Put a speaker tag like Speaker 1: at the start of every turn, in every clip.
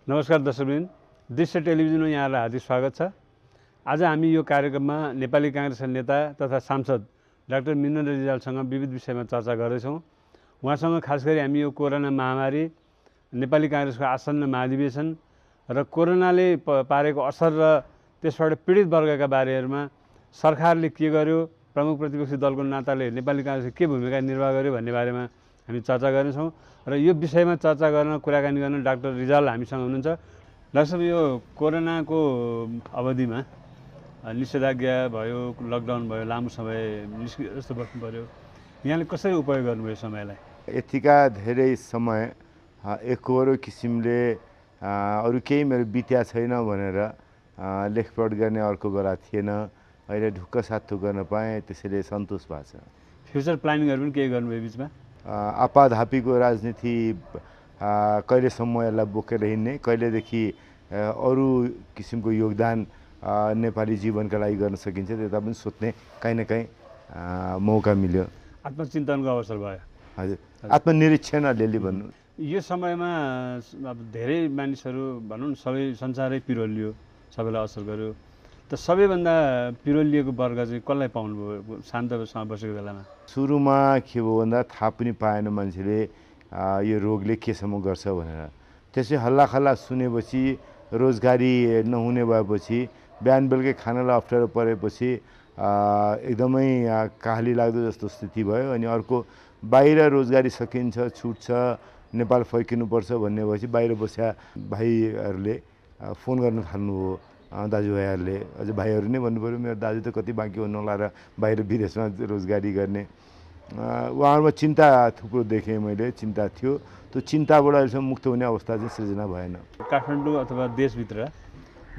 Speaker 1: नमस्कार दर्शकवृन्द, दृश्य टेलिभिजनमा यहाँलाई हार्दिक स्वागत छ। आज हामी यो कार्यक्रममा नेपाली काङ्ग्रेसका नेता तथा सांसद डाक्टर मिनेन्द्र रिजालसँग विविध विषयमा चर्चा गर्दैछौँ। उहाँसँग खास गरी हामी यो कोरोना महामारी, नेपाली काङ्ग्रेसको आसन्न महाधिवेशन र कोरोनाले पारेको असर र त्यसबाट पीडित वर्गका बारेहरूमा सरकारले के गर्यो, प्रमुख प्रतिपक्षी दलको नाताले नेपाली काङ्ग्रेसले के भूमिका निर्वाह गर्यो भन्ने बारेमा हामी चर्चा गर्नेछौँ। र यो विषयमा चर्चा गर्न, कुराकानी गर्न डाक्टर रिजाल हामीसँग हुनुहुन्छ। डाक्टर साहब, यो कोरोनाको अवधिमा निषेधाज्ञा भयो, लकडाउन भयो, लामो समय निष्क्रिय जस्तो बस्नु पर्यो, यहाँले कसरी उपयोग गर्नुभयो समयलाई?
Speaker 2: यतिका धेरै समय एकहोरो किसिमले अरू केही मेरो बित्या छैन भनेर लेखपढ गर्ने अर्को बेला थिएन। अहिले ढुक्क साथ गर्न पाएँ, त्यसैले सन्तोष भएको छ।
Speaker 1: फ्युचर प्लानिङहरू पनि केही गर्नुभयो बिचमा?
Speaker 2: आपाधापीको राजनीति कहिलेसम्म यसलाई बोकेर हिँड्ने, कहिलेदेखि अरू किसिमको योगदान नेपाली जीवनका लागि गर्न सकिन्छ त्यता पनि सोध्ने काहीँ न काहीँ मौका मिल्यो।
Speaker 1: आत्मचिन्तनको अवसर भयो।
Speaker 2: हजुर, आत्मनिरीक्षण अलिअलि भन्नु।
Speaker 1: यो समयमा अब धेरै मानिसहरू भनौँ न सबै संसारै पिरोलियो, सबैलाई असर गर्यो। त सबैभन्दा पिरोलिएको वर्ग चाहिँ कसलाई पाउनुभयो शान्तसँग बसेको बेलामा?
Speaker 2: सुरुमा के भयो भन्दा थाहा पनि पाएन मान्छेले यो रोगले केसम्म गर्छ भनेर। त्यसै हल्लाखल्ला सुनेपछि, रोजगारी नहुने भएपछि, बिहान बेलुकै खानालाई अप्ठ्यारो परेपछि एकदमै काहली लाग्दो जस्तो स्थिति भयो। अनि अर्को, बाहिर रोजगारी सकिन्छ, छुट्छ, नेपाल फर्किनुपर्छ भन्ने भएपछि बाहिर बस्या भाइहरूले फोन गर्न थाल्नुभयो। दाजुभाइहरूले, अझ भाइहरू नै भन्नु पऱ्यो, मेरो दाजु त कति बाँकी हुनु होला र बाहिर विदेशमा रोजगारी गर्ने। उहाँहरूमा चिन्ता थुप्रो देखेँ मैले, चिन्ता थियो। त्यो चिन्ताबाट अहिलेसम्म मुक्त हुने अवस्था चाहिँ सृजना भएन।
Speaker 1: काठमाडौँ अथवा देशभित्र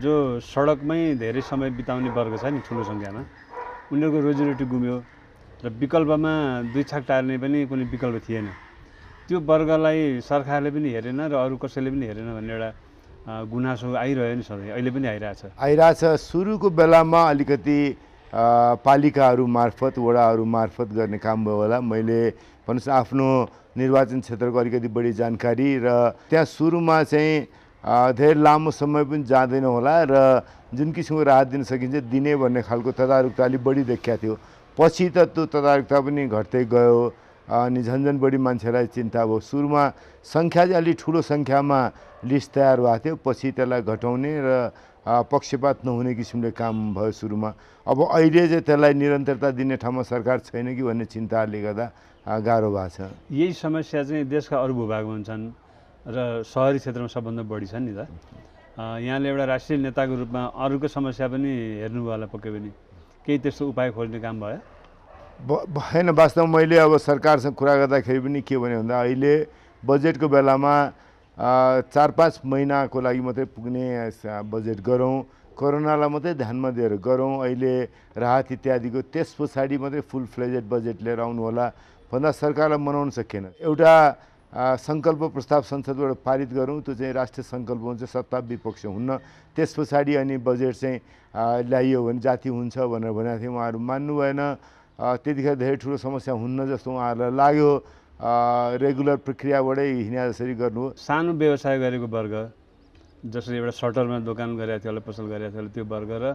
Speaker 1: जो सडकमै धेरै समय बिताउने वर्ग छ नि ठुलो सङ्ख्यामा, उनीहरूको रोजीरोटी गुम्यो र विकल्पमा दुई छाक टार्ने पनि कुनै विकल्प थिएन। त्यो वर्गलाई सरकारले पनि हेरेन र अरू कसैले पनि हेरेन भन्ने एउटा गुनासो आइरह्यो नि सधैँ, अहिले पनि आइरहेछ।
Speaker 2: सुरुको बेलामा अलिकति पालिकाहरू मार्फत, वडाहरू मार्फत गर्ने काम भयो होला। मैले भन्नुहोस् आफ्नो निर्वाचन क्षेत्रको अलिकति बढी जानकारी र त्यहाँ सुरुमा चाहिँ धेरै लामो समय पनि जाँदैन होला र जुन किसिमको राहत दिन सकिन्छ दिने भन्ने खालको तदारुकता अलिक बढी देखिया थियो। पछि त त्यो तदारुकता पनि घट्दै गयो अनि झन्झन बढी मान्छेलाई चिन्ता भयो। सुरुमा सङ्ख्या चाहिँ अलिक ठुलो सङ्ख्यामा लिस्ट तयार भएको थियो, पछि त्यसलाई घटाउने र पक्षपात नहुने किसिमले काम भयो सुरुमा। अब अहिले चाहिँ त्यसलाई निरन्तरता दिने ठाउँमा सरकार छैन कि भन्ने चिन्ताले गर्दा गाह्रो भएको छ।
Speaker 1: यही समस्या चाहिँ देशका अरू भूभागमा हुन्छन् र सहरी क्षेत्रमा सबभन्दा बढी छन् नि त। यहाँले एउटा राष्ट्रिय नेताको रूपमा अरूको समस्या पनि हेर्नुभयो होला पक्कै पनि, केही त्यस्तो उपाय खोज्ने काम भयो?
Speaker 2: भएन। वास्तवमा मैले अब सरकारसँग कुरा गर्दाखेरि पनि के भने भन्दा अहिले बजेटको बेलामा 4-5 महिनाको लागि मात्रै पुग्ने बजेट गरौँ, कोरोनालाई मात्रै ध्यानमा दिएर गरौँ, अहिले राहत इत्यादिको त्यस पछाडि मात्रै फुल फ्लेजेड बजेट लिएर आउनु होला भन्दा सरकारलाई मनाउन सकिएन। एउटा सङ्कल्प प्रस्ताव संसदबाट पारित गरौँ, त्यो चाहिँ राष्ट्रिय सङ्कल्प हुन्छ, सत्ता विपक्ष हुन्न। त्यस पछाडि अनि बजेट चाहिँ ल्याइयो भने जाति हुन्छ भनेर भनेको थिएँ, उहाँहरू मान्नु भएन। त्यतिखेर धेरै ठुलो समस्या हुन्न जस्तो उहाँहरूलाई लाग्यो। रेगुलर प्रक्रियाबाटै हिँडा जसरी गर्नु हो।
Speaker 1: सानो व्यवसाय गरेको वर्ग, जसले एउटा सटरमा दोकान गरेको थियो होला, पसल गरेको थियो होला, त्यो वर्ग र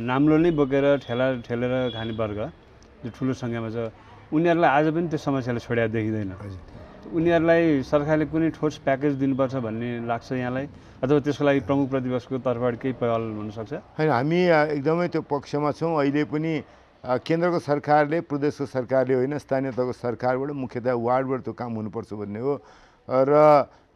Speaker 1: नाम्लो नै बोकेर ठेलेर खाने वर्ग जो ठुलो सङ्ख्यामा छ, उनीहरूलाई आज पनि त्यो समस्याले छोड्या देखिँदैन। उनीहरूलाई सरकारले कुनै ठोस प्याकेज दिनुपर्छ भन्ने लाग्छ यहाँलाई, अथवा त्यसको लागि प्रमुख प्रतिपक्षको तर्फबाट केही पहल हुनसक्छ?
Speaker 2: होइन, हामी एकदमै त्यो पक्षमा छौँ। अहिले पनि केन्द्रको सरकारले, प्रदेशको सरकारले होइन, स्थानीय तहको सरकारबाट, मुख्यतया वार्डबाट त्यो काम हुनुपर्छ भन्ने हो। र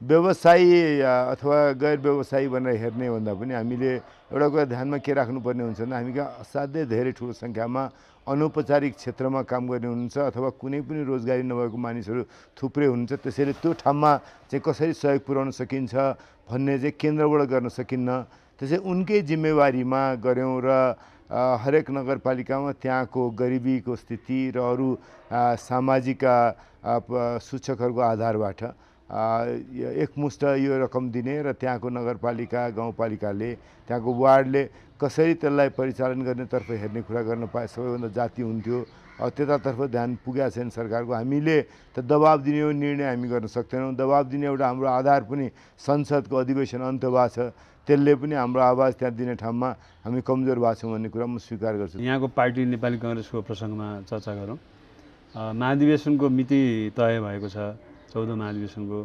Speaker 2: व्यवसायी अथवा गैर व्यवसायी भनेर हेर्ने भन्दा पनि हामीले एउटा कुरा ध्यानमा के राख्नुपर्ने हुन्छ भने हामी कहाँ असाध्यै धेरै ठुलो सङ्ख्यामा अनौपचारिक क्षेत्रमा काम गर्ने हुनुहुन्छ अथवा कुनै पनि रोजगारी नभएको मानिसहरू थुप्रै हुनुहुन्छ। त्यसैले त्यो ठाउँमा चाहिँ कसरी सहयोग पुर्याउन सकिन्छ भन्ने चाहिँ केन्द्रबाट गर्न सकिन्न। त्यसै उनकै जिम्मेवारीमा गऱ्यौँ र हरेक नगरपालिकामा त्यहाँको गरिबीको स्थिति र अरू सामाजिक सूचकहरूको आधारबाट एकमुष्ट यो रकम दिने र त्यहाँको नगरपालिका, गाउँपालिकाले, त्यहाँको वार्डले कसरी त्यसलाई परिचालन गर्नेतर्फ हेर्ने कुरा गर्न पाए सबैभन्दा जाति हुन्थ्यो। त्यतातर्फ ध्यान पुगेको छैन सरकारको। हामीले त दबाब दिने हो निर्णय हामी गर्न सक्दैनौँ। दबाब दिने एउटा हाम्रो आधार पनि संसदको अधिवेशन अन्त भएको छ, त्यसले पनि हाम्रो आवाज त्यहाँ दिने ठाउँमा हामी कमजोर भएको छौँ भन्ने कुरा म स्वीकार गर्छु।
Speaker 1: यहाँको पार्टी नेपाली काङ्ग्रेसको प्रसङ्गमा चर्चा गरौँ। महाधिवेशनको मिति तय भएको छ, 14 महाधिवेशनको।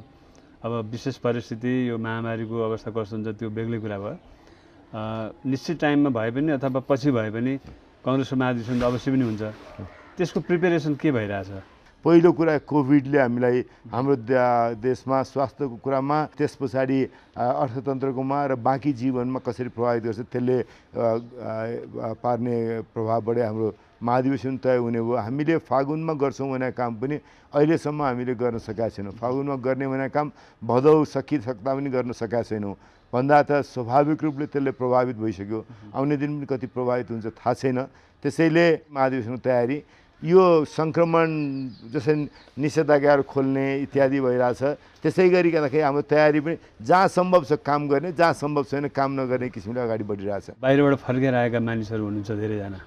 Speaker 1: अब विशेष परिस्थिति यो महामारीको अवस्था कस्तो हुन्छ त्यो बेग्लै कुरा भयो। निश्चित टाइममा भए पनि अथवा पछि भए पनि काङ्ग्रेसको महाधिवेशन त अवश्य पनि हुन्छ। त्यसको प्रिपेरेसन के भइरहेछ?
Speaker 2: पहिलो कुरा कोभिडले हामीलाई हाम्रो देशमा स्वास्थ्यको कुरामा, त्यस पछाडि अर्थतन्त्रकोमा र बाँकी जीवनमा कसरी प्रभावित गर्छ त्यसले पार्ने प्रभाव बढे हाम्रो महाधिवेशन तय हुने भयो। हामीले फागुनमा गर्छौँ भनेको काम पनि अहिलेसम्म हामीले गर्न सकेका छैनौँ। फागुनमा गर्ने भनेको काम भदौ सकिसक्दा पनि गर्न सकेका छैनौँ। भन्दा त स्वाभाविक रूपले त्यसले प्रभावित भइसक्यो। आउने दिन पनि कति प्रभावित हुन्छ थाहा छैन। त्यसैले महाधिवेशनको तयारी, यो सङ्क्रमण जसरी निषेधाज्ञाहरू खोल्ने इत्यादि भइरहेछ, त्यसै गरिकन हाम्रो तयारी पनि जहाँ सम्भव छ काम गर्ने, जहाँ सम्भव छैन काम नगर्ने किसिमले अगाडि बढिरहेछ।
Speaker 1: बाहिरबाट फर्केर आएका मानिसहरू हुनुहुन्छ धेरैजना,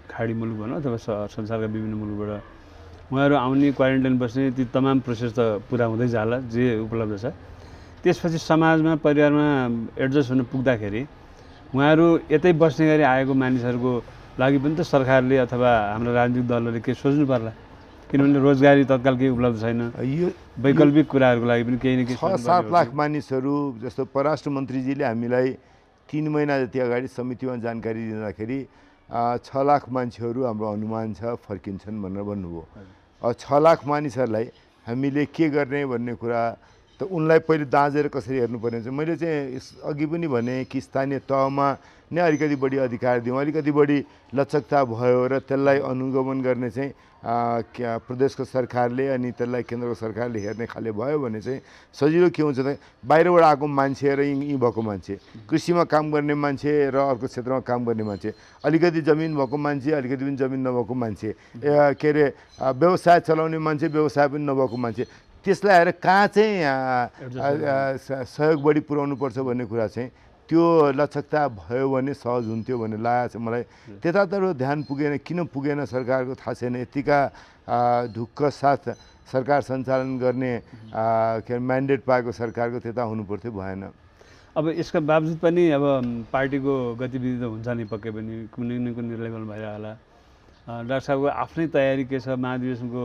Speaker 1: खाडी मुलुक भनौँ अथवा संसारका विभिन्न मुलुकबाट। उहाँहरू आउने, क्वारेन्टाइन बस्ने, ती तमाम प्रोसेस त पुरा हुँदै जाला जे उपलब्ध छ। त्यसपछि समाजमा, परिवारमा एडजस्ट हुन पुग्दाखेरि उहाँहरू यतै बस्ने गरी आएको मानिसहरूको लागि पनि त सरकारले अथवा हाम्रो राजनीतिक दलहरूले केही सोच्नु पर्ला, किनभने रोजगारी तत्काल केही उपलब्ध छैन। यो वैकल्पिक कुराहरूको लागि पनि केही न केही
Speaker 2: 6-7 लाख मानिसहरू जस्तो परराष्ट्र मन्त्रीजीले हामीलाई 3 महिना जति अगाडि समितिमा जानकारी दिँदाखेरि 6 लाख मान्छेहरू हाम्रो अनुमान छ फर्किन्छन् भनेर भन्नुभयो। 6 लाख मानिसहरूलाई हामीले के गर्ने भन्ने कुरा त उनलाई पहिले दाँजेर कसरी हेर्नुपर्ने हुन्छ। मैले चाहिँ अघि पनि भने कि स्थानीय तहमा नै अलिकति बढी अधिकार दिउँ, अलिकति बढी लचकता भयो र त्यसलाई अनुगमन गर्ने चाहिँ प्रदेशको सरकारले अनि त्यसलाई केन्द्रको सरकारले हेर्ने खाले भयो भने चाहिँ सजिलो के हुन्छ त, बाहिरबाट आएको मान्छे र यहीँ भएको मान्छे, कृषिमा काम गर्ने मान्छे र अर्को क्षेत्रमा काम गर्ने मान्छे, अलिकति जमिन भएको मान्छे, अलिकति पनि जमिन नभएको मान्छे, के अरे व्यवसाय चलाउने मान्छे, व्यवसाय पनि नभएको मान्छे, त्यसलाई हेरेर कहाँ चाहिँ सहयोग बढी पुर्याउनुपर्छ भन्ने कुरा चाहिँ त्यो लचकता भयो भने सहज हुन्थ्यो भन्ने लागेको छ मलाई। त्यतातर्फ ध्यान पुगेन, किन पुगेन सरकारको थाहा छैन। यतिका ढुक्क साथ सरकार सञ्चालन गर्ने के म्यान्डेट पाएको सरकारको त्यता हुनुपर्थ्यो, भएन।
Speaker 1: अब यसका बावजुद पनि अब पार्टीको गतिविधि त हुन्छ नि पक्कै पनि, कुनै न कुनै लेभलमा भइरह होला। डाक्टर साहबको आफ्नै तयारी के छ? महाधिवेशनको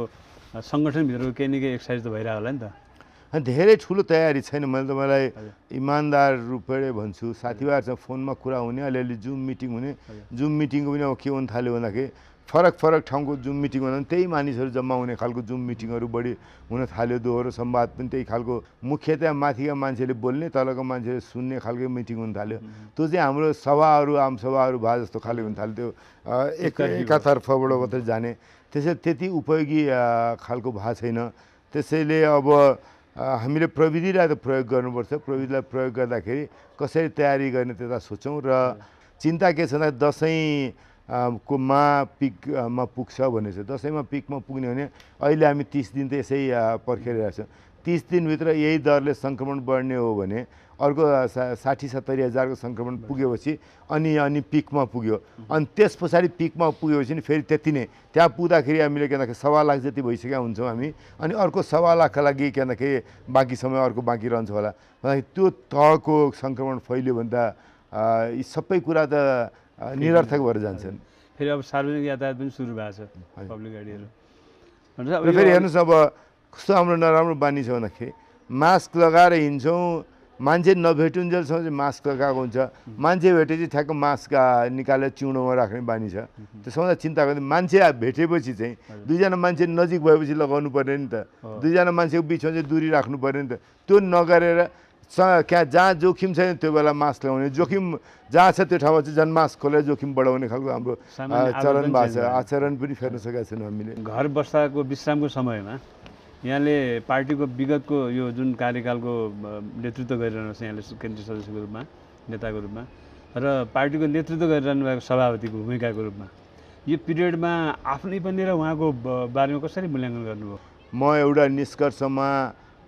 Speaker 1: सङ्गठनभित्रको केही न केही एक्सर्साइज त भइरह होला नि त।
Speaker 2: धेरै ठुलो तयारी छैन। मैले तपाईँलाई इमान्दार रूपले भन्छु, साथीभाइहरूसँग फोनमा कुरा हुने, अलिअलि जुम मिटिङ हुने। जुम मिटिङको पनि अब के हुन थाल्यो भन्दाखेरि फरक फरक ठाउँको जुम मिटिङ हुँदा त्यही मानिसहरू जम्मा हुने खालको जुम मिटिङहरू बढी हुन थाल्यो। दोहोरो संवाद पनि त्यही खालको, मुख्यतया माथिका मान्छेले बोल्ने, तलको मान्छेले सुन्ने खालको मिटिङ हुन थाल्यो। त्यो चाहिँ हाम्रो सभाहरू, आम सभाहरू भए जस्तो खाले हुन थाल्यो। त्यो एकातर्फबाट मात्रै जाने, त्यसैले त्यति उपयोगी खालको भएको छैन। त्यसैले अब हामीले प्रविधिलाई त प्रयोग गर्नुपर्छ। प्रविधिलाई प्रयोग गर्दाखेरि कसरी तयारी गर्ने त्यता सोचौँ। र चिन्ता के छ भन्दा दसैँको पिकमा पुग्छ भने चाहिँ, दसैँमा पिकमा पुग्ने भने अहिले हामी 30 दिन त यसै पर्खिरहेको छौँ। 30 दिनभित्र यही दरले सङ्क्रमण बढ्ने हो भने अर्को 60-70 हजारको सङ्क्रमण पुगेपछि अनि पिकमा पुग्यो। अनि त्यस पछाडि पिकमा पुगेपछि नि फेरि त्यति नै, त्यहाँ पुग्दाखेरि हामीले के भन्दाखेरि 1.25 लाख जति भइसकेका हुन्छौँ हामी। अनि अर्को 1.25 लाखका लागि के भन्दाखेरि बाँकी समय अर्को बाँकी रहन्छ होला। भन्दाखेरि त्यो तहको सङ्क्रमण फैल्यो भने त यी सबै कुरा त निरर्थक भएर जान्छन्।
Speaker 1: फेरि अब सार्वजनिक यातायात पनि सुरु भएको छ, पब्लिक गाडीहरू।
Speaker 2: फेरि हेर्नुहोस्, अब कस्तो हाम्रो नराम्रो बानी छ भन्दाखेरि मास्क लगाएर हिँड्छौँ, मान्छे नभेटुन्जेलसम्म चाहिँ मास्क लगाएको हुन्छ। मान्छे भेटेपछि ठ्याक्क मास्क निकालेर चिउँडोमा राख्ने बानी छ। त्यसमा चिन्ता गर्दै मान्छे भेटेपछि चाहिँ दुईजना मान्छे नजिक भएपछि लगाउनु पर्ने नि त। दुईजना मान्छेको बिचमा चाहिँ दूरी राख्नु पर्ने नि त। त्यो नगरेर जहाँ जोखिम छैन त्यो बेला मास्क लगाउने, जोखिम जहाँ छ त्यो ठाउँमा चाहिँ झन् मास्क खोलेर जोखिम बढाउने खालको हाम्रो चलन भएको छ। आचरण पनि फेर्न सकेका छैनौँ हामीले। घर
Speaker 1: बस्दाको विश्रामको समयमा यहाँले पार्टीको विगतको यो जुन कार्यकालको नेतृत्व गरिरहनुहोस् यहाँले केन्द्रीय सदस्यको रूपमा, नेताको रूपमा र पार्टीको नेतृत्व गरिरहनु भएको सभापतिको भूमिकाको रूपमा, यो पिरियडमा आफ्नै पनि र उहाँको बारेमा कसरी मूल्याङ्कन गर्नुभयो?
Speaker 2: म एउटा निष्कर्षमा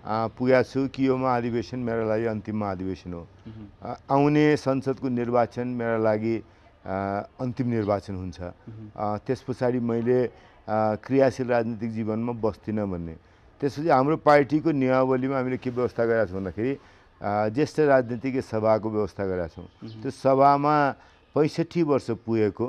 Speaker 2: पुगेको छु कि यो महाधिवेशन मेरो लागि अन्तिम महाधिवेशन हो। आउने संसदको निर्वाचन मेरो लागि अन्तिम निर्वाचन हुन्छ। त्यस पछाडि मैले क्रियाशील राजनीतिक जीवनमा बस्दिनँ भन्ने। त्यसपछि हाम्रो पार्टीको नियमावलीमा हामीले के व्यवस्था गरेका छौँ भन्दाखेरि ज्येष्ठ राजनीतिज्ञ सभाको व्यवस्था गरेका छौँ। त्यो सभामा 65 वर्ष पुगेको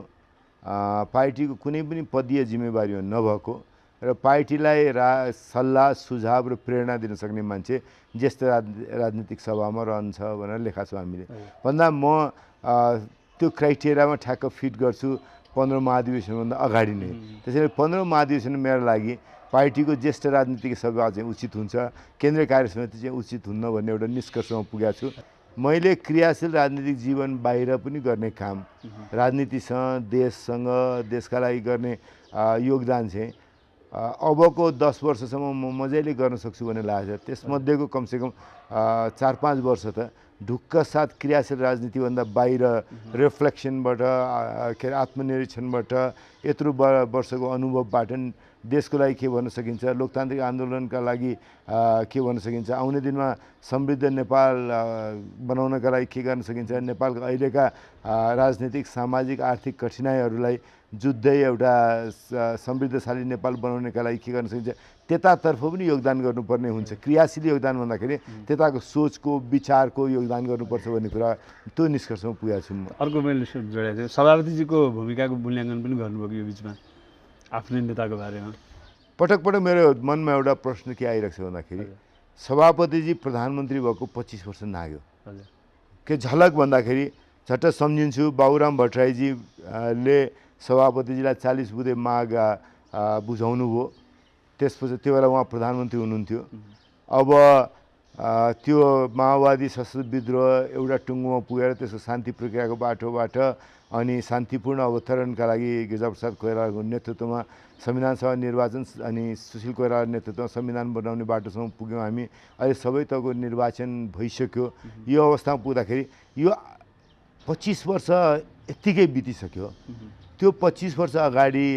Speaker 2: पार्टीको कुनै पनि पदीय जिम्मेवारीमा नभएको र पार्टीलाई सल्लाह सुझाव र प्रेरणा दिन सक्ने मान्छे ज्येष्ठ राजनीतिक सभामा रहन्छ भनेर लेखा छौँ हामीले। भन्दा म त्यो क्राइटेरियामा ठ्याक्क फिट गर्छु 15 महाधिवेशनभन्दा अगाडि नै। त्यसैले 15 महाधिवेशन मेरो लागि पार्टीको ज्येष्ठ राजनीतिक सभा चाहिँ उचित हुन्छ, केन्द्रीय कार्य समिति चाहिँ उचित हुन्न भन्ने एउटा निष्कर्षमा पुगेको छु। मैले क्रियाशील राजनीतिक जीवन बाहिर पनि गर्ने काम, राजनीतिसँग देशसँग देशका लागि गर्ने योगदान चाहिँ अबको 10 वर्षसम्म म मजाले गर्न सक्छु भन्ने लागेको छ। त्यसमध्येको कमसेकम 4-5 वर्ष त ढुक्क साथ क्रियाशील राजनीतिभन्दा बाहिर रिफ्लेक्सनबाट के अरे आत्मनिरीक्षणबाट यत्रो वर्षको अनुभवबाट देशको लागि के भन्न सकिन्छ, लोकतान्त्रिक आन्दोलनका लागि के भन्न सकिन्छ, आउने दिनमा समृद्ध नेपाल बनाउनका लागि के गर्न सकिन्छ, नेपालको अहिलेका राजनीतिक सामाजिक आर्थिक कठिनाइहरूलाई जुझ्दै एउटा समृद्धशाली नेपाल बनाउनका लागि के गर्न सकिन्छ, त्यतातर्फ पनि योगदान गर्नुपर्ने हुन्छ। क्रियाशील योगदान भन्दाखेरि त्यताको सोचको विचारको योगदान गर्नुपर्छ भन्ने कुरा त्यो निष्कर्षमा पुगेको छु म।
Speaker 1: अर्को मैले जोडेको थिएँ, सभापतिजीको भूमिकाको मूल्याङ्कन पनि गर्नुभयो यो बिचमा आफ्नै नेताको बारेमा।
Speaker 2: पटक पटक मेरो मनमा एउटा प्रश्न के आइरहेको छ भन्दाखेरि सभापतिजी प्रधानमन्त्री भएको 25 वर्ष नाग्यो। के झलक भन्दाखेरि झट्ट सम्झिन्छु बाबुराम भट्टराईजीले सभापतिजीलाई 40 बुँदे माग बुझाउनु भयो। त्यसपछि त्यो बेला उहाँ प्रधानमन्त्री हुनुहुन्थ्यो। अब त्यो माओवादी सशस्त्र विद्रोह एउटा टुङ्गोमा पुगेर त्यसको शान्ति प्रक्रियाको बाटोबाट अनि शान्तिपूर्ण अवतरणका लागि गिरिजाप्रसाद कोइरालाको नेतृत्वमा संविधान सभा निर्वाचन अनि सुशील कोइरालाको नेतृत्वमा संविधान बनाउने बाटोसम्म पुग्यौँ हामी। अहिले सबै थोकको निर्वाचन भइसक्यो। यो अवस्थामा पुग्दाखेरि यो 25 वर्ष यत्तिकै बितिसक्यो। त्यो 25 वर्ष अगाडि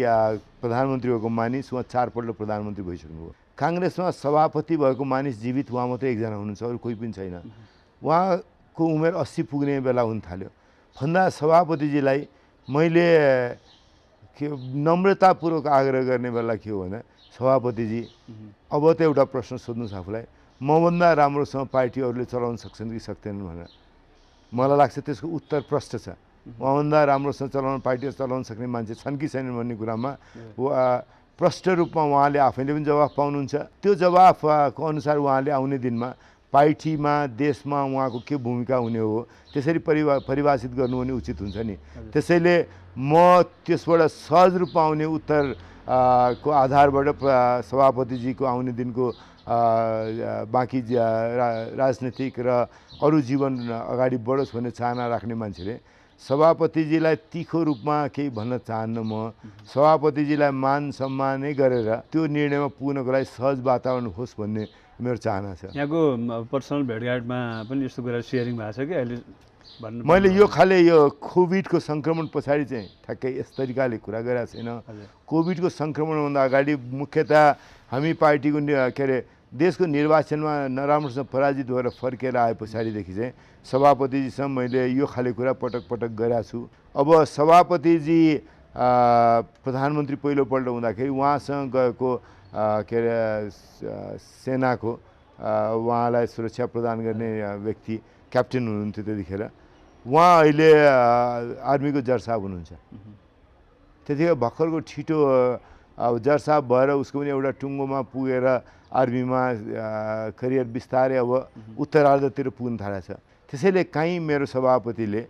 Speaker 2: प्रधानमन्त्री भएको मानिस उहाँ 4 पल्ट प्रधानमन्त्री भइसक्नुभयो। काङ्ग्रेसमा सभापति भएको मानिस जीवित उहाँ मात्रै एकजना हुनुहुन्छ, अरू कोही पनि छैन। उहाँको उमेर 80 पुग्ने बेला हुन थाल्यो। भन्दा सभापतिजीलाई मैले के नम्रतापूर्वक आग्रह गर्ने बेला के हो भने सभापतिजी अब त एउटा प्रश्न सोध्नुहोस् आफूलाई, मभन्दा राम्रोसँग पार्टीहरूले चलाउन सक्छन् कि सक्दैनन् भनेर। मलाई लाग्छ त्यसको उत्तर प्रष्ट छ। उहाँभन्दा राम्रोसँग पार्टीहरू चलाउन सक्ने मान्छे छन् कि छैनन् भन्ने कुरामा प्रष्ट रूपमा उहाँले आफैले पनि जवाफ पाउनुहुन्छ। त्यो जवाफको अनुसार उहाँले आउने दिनमा पार्टीमा देशमा उहाँको के भूमिका हुने हो त्यसरी परिभाषित गर्नु पनि उचित हुन्छ नि। त्यसैले म त्यसबाट सहज रूपमा आउने उत्तर को आधारबाट सभापतिजीको आउने दिनको बाँकी राजनीतिक र अरू जीवन अगाडि बढोस् भन्ने चाहना राख्ने मान्छेले सभापतिजीलाई तीखो रूपमा केही भन्न चाहन्न। म सभापतिजीलाई मान सम्मानै गरेर त्यो निर्णयमा पुग्नको लागि सहज वातावरण होस् भन्ने मेरो चाहना छ।
Speaker 1: यहाँको पर्सनल भेटघाटमा पनि यस्तो कुरा सेयरिङ भएको छ कि अहिले भन्नु
Speaker 2: मैले यो खाले यो कोभिडको सङ्क्रमण पछाडि चाहिँ ठ्याक्कै यस तरिकाले कुरा गरेको छैन। कोभिडको सङ्क्रमणभन्दा अगाडि मुख्यतः हामी पार्टीको के अरे देशको निर्वाचनमा नराम्रोसँग पराजित भएर फर्केर आए पछाडिदेखि चाहिँ सभापतिजीसँग मैले यो खाले कुरा पटक पटक गरेको छु। अब सभापतिजी प्रधानमन्त्री पहिलोपल्ट हुँदाखेरि उहाँसँग गएको के अरे सेनाको उहाँलाई सुरक्षा प्रदान गर्ने व्यक्ति क्याप्टेन हुनुहुन्थ्यो त्यतिखेर। उहाँ अहिले आर्मीको जरसाब हुनुहुन्छ। त्यतिखेर भर्खरको छिटो जरसाब भएर उसको पनि एउटा टुङ्गोमा पुगेर आर्मीमा करियर बिस्तारै अब उत्तरार्धतिर पुग्न थालेको छ। त्यसैले काहीँ मेरो सभापतिले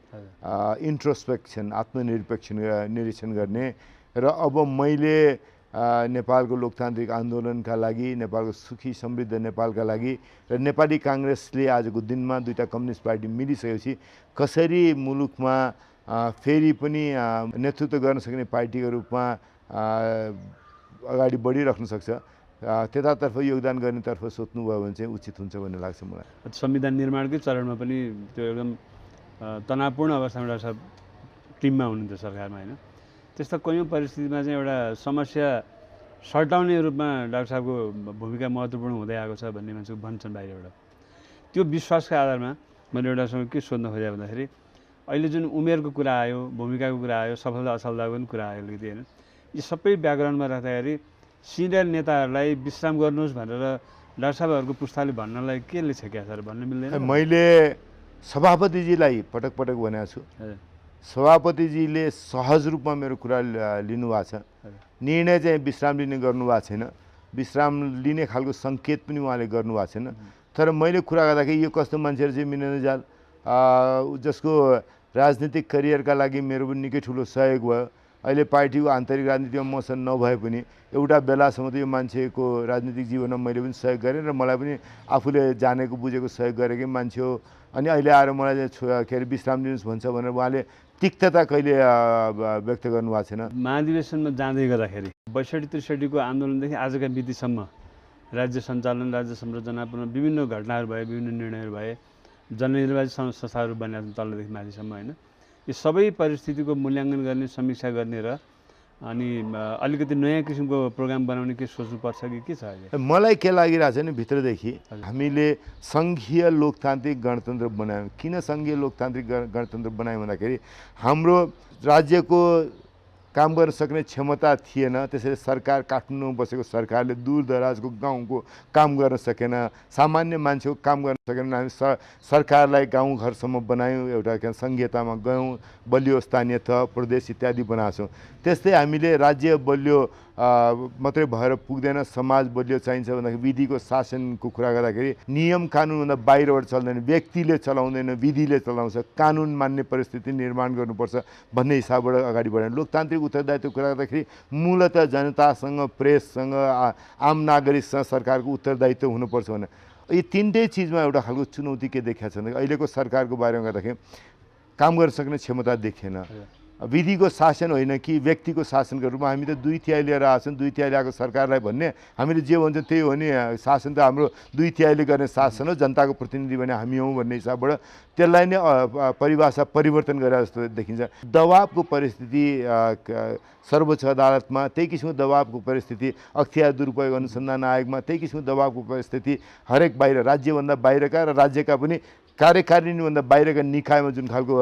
Speaker 2: इन्ट्रोस्पेक्सन निरीक्षण गर्ने र अब मैले नेपालको लोकतान्त्रिक आन्दोलनका लागि, नेपालको सुखी समृद्ध नेपालका लागि र नेपाली काङ्ग्रेसले आजको दिनमा दुईटा कम्युनिस्ट पार्टी मिलिसकेपछि कसरी मुलुकमा फेरि पनि नेतृत्व गर्न सक्ने पार्टीको रूपमा अगाडि बढिराख्न सक्छ त्यतातर्फ योगदान गर्नेतर्फ सोच्नुभयो भने चाहिँ उचित हुन्छ भन्ने लाग्छ मलाई।
Speaker 1: संविधान निर्माणकै चरणमा पनि त्यो एकदम तनावपूर्ण अवस्थामा डाक्टर साहब टिममा हुनुहुन्थ्यो सरकारमा होइन, त्यस्तो कयौँ परिस्थितिमा चाहिँ एउटा समस्या सल्टाउने रूपमा डाक्टर साहबको भूमिका महत्त्वपूर्ण हुँदै आएको छ भन्ने मान्छेको भन्छन् बाहिरबाट। त्यो विश्वासका आधारमा मैले एउटासँग के सोध्न खोजेँ भन्दाखेरि अहिले जुन उमेरको कुरा आयो, भूमिकाको कुरा आयो, सफलता असफलताको पनि कुरा आयो अलिकति होइन, यी सबै ब्याकग्राउन्डमा राख्दाखेरि सिनियर नेताहरूलाई विश्राम गर्नुहोस् भनेर डाक्टर साहबहरूको पुस्ताले भन्नलाई केले छेक्या छ र भन्न मिल्दैन?
Speaker 2: मैले सभापतिजीलाई पटक पटक भनेको छु, सभापतिजीले सहज रूपमा मेरो कुरा लिनुभएको छ। निर्णय चाहिँ विश्राम लिने गर्नुभएको छैन, विश्राम लिने खालको सङ्केत पनि उहाँले गर्नुभएको छैन। तर मैले कुरा गर्दाखेरि यो कस्तो मान्छेहरू चाहिँ मिलन रिजाल जसको राजनीतिक करियरका लागि मेरो पनि निकै ठुलो सहयोग भयो। अहिले पार्टीको आन्तरिक राजनीतिमा मसँग नभए पनि एउटा बेलासम्म त यो मान्छेको राजनीतिक जीवनमा मैले पनि सहयोग गरेँ र मलाई पनि आफूले जानेको बुझेको सहयोग गरेकै मान्छे हो। अनि अहिले आएर मलाई के अरे विश्राम लिनुहोस् भन्छ भनेर उहाँले तिक्तता कहिले व्यक्त गर्नुभएको छैन।
Speaker 1: महाधिवेशनमा जाँदै गर्दाखेरि 62-63 को आन्दोलनदेखि आजका मितिसम्म राज्य सञ्चालन, राज्य संरचनापूर्ण विभिन्न घटनाहरू भए, विभिन्न निर्णयहरू भए, जननिर्वाचित संस्थाहरू बनेका छन् तलदेखि माथिसम्म होइन। यो सबै परिस्थितिको मूल्याङ्कन गर्ने, समीक्षा गर्ने र अनि अलिकति नयाँ किसिमको प्रोग्राम बनाउने के सोच्नुपर्छ कि के छ अहिले?
Speaker 2: मलाई के लागिरहेको छ भने भित्रदेखि हामीले सङ्घीय लोकतान्त्रिक गणतन्त्र बनायौँ। किन सङ्घीय लोकतान्त्रिक गणतन्त्र बनायौँ भन्दाखेरि हाम्रो राज्यको काम गर्न सक्ने क्षमता थिएन, त्यसैले सरकार काठमाडौँमा बसेको सरकारले दूरदराजको गाउँको काम गर्न सकेन, सामान्य मान्छेको काम गर्न सकेन। हामी सरकारलाई गाउँघरसम्म बनायौँ, एउटा सङ्घीयतामा गयौँ, बलियो स्थानीय तह प्रदेश इत्यादि बनाएको छौँ। त्यस्तै हामीले राज्य बलियो मात्रै भएर पुग्दैन, समाज बलियो चाहिन्छ भन्दाखेरि विधिको शासनको कुरा गर्दाखेरि नियम कानुनभन्दा बाहिरबाट चल्दैन, व्यक्तिले चलाउँदैन, विधिले चलाउँछ, कानुन मान्ने परिस्थिति निर्माण गर्नुपर्छ भन्ने हिसाबबाट अगाडि बढ्यो। लोकतान्त्रिक उत्तरदायित्व कुरा गर्दाखेरि मूलतः जनतासँग, प्रेससँग, आम नागरिकसँग सरकारको उत्तरदायित्व हुनुपर्छ भने यी तिनटै चिजमा एउटा खालको चुनौती के देखिएको छ भने अहिलेको सरकारको बारेमा गर्दाखेरि काम गर्न सक्ने क्षमता देखिएन। विधिको शासन होइन कि व्यक्तिको शासनको रूपमा हामी त 2/3 लिएर आएको छौँ, 2/3 आएको सरकारलाई भन्ने हामीले जे भन्छौँ त्यही हो नि, शासन त हाम्रो 2/3 गर्ने शासन हो, जनताको प्रतिनिधि भने हामी हौँ भन्ने हिसाबबाट त्यसलाई नै परिभाषा परिवर्तन गरेर जस्तो देखिन्छ। दबावको परिस्थिति सर्वोच्च अदालतमा, त्यही किसिमको दबावको परिस्थिति अख्तियार दुरुपयोग अनुसन्धान आयोगमा, त्यही किसिमको दबावको परिस्थिति हरेक बाहिर राज्यभन्दा बाहिरका र राज्यका पनि कार्यकारिणीभन्दा बाहिरका निकायमा जुन खालको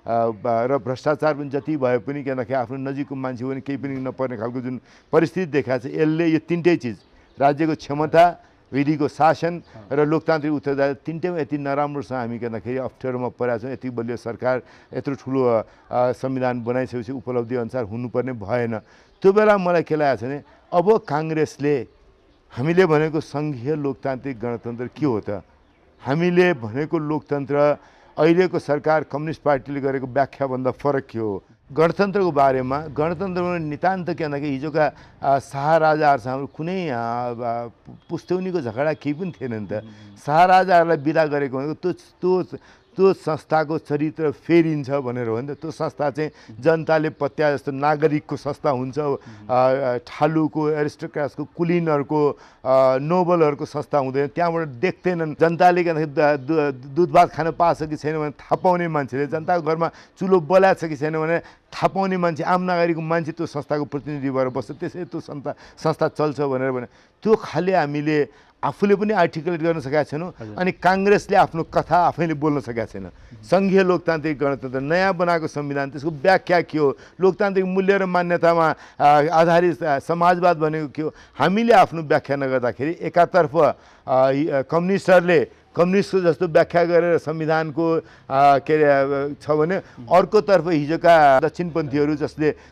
Speaker 2: र भ्रष्टाचार पनि जति भए पनि के भन्दाखेरि आफ्नो नजिकको मान्छे पनि केही पनि नपर्ने खालको जुन परिस्थिति देखाएको छ, यसले यो तिनटै चिज राज्यको क्षमता, विधिको शासन र लोकतान्त्रिक उत्तरदायित्व तिनटैमा यति नराम्रोसँग हामी के भन्दाखेरि अप्ठ्यारोमा परेका छौँ। यति बलियो सरकार, यत्रो ठुलो संविधान बनाइसकेपछि उपलब्धि अनुसार हुनुपर्ने भएन। त्यो बेला मलाई के लागेको छ भने अब काङ्ग्रेसले हामीले भनेको सङ्घीय लोकतान्त्रिक गणतन्त्र के हो त, हामीले भनेको लोकतन्त्र अहिलेको सरकार कम्युनिस्ट पार्टीले गरेको व्याख्याभन्दा फरक के हो? गणतन्त्रको बारेमा गणतन्त्रमा नितान्त के भन्दाखेरि हिजोका शाहराजाहरूसँग हाम्रो कुनै पुस्तौनीको झगडा केही पनि थिएन नि त। शाहराजाहरूलाई बिदा गरेको भनेको त्यो संस्थाको चरित्र फेरिन्छ भनेर हो नि त। त्यो संस्था चाहिँ जनताले पत्या जस्तो नागरिकको संस्था हुन्छ, ठालुको, एरिस्टोक्राट्सको, कुलिनहरूको, नोबलहरूको संस्था हुँदैन। त्यहाँबाट देख्दैनन् जनताले दुध भात खान पाएको छ कि छैन भने थाहा पाउने मान्छेले, जनताको घरमा चुलो बलाएको छ कि छैन भने थाहा पाउने मान्छे, आम नागरिकको मान्छे त्यो संस्थाको प्रतिनिधि भएर बस्छ, त्यसै त्यो संस्था चल्छ भनेर भने त्यो खाले हामीले आफूले पनि आर्टिकुलेट गर्न सकेका छैनौँ अनि काङ्ग्रेसले आफ्नो कथा आफैले बोल्न सकेका छैन। सङ्घीय लोकतान्त्रिक गणतन्त्र नयाँ बनाएको संविधान, त्यसको व्याख्या के हो, लोकतान्त्रिक मूल्य र मान्यतामा आधारित समाजवाद भनेको के हो, हामीले आफ्नो व्याख्या नगर्दाखेरि एकातर्फ कम्युनिस्टहरूले कम्युनिस्टको जस्तो व्याख्या गरेर संविधानको के छ भने अर्कोतर्फ हिजोका दक्षिणपन्थीहरू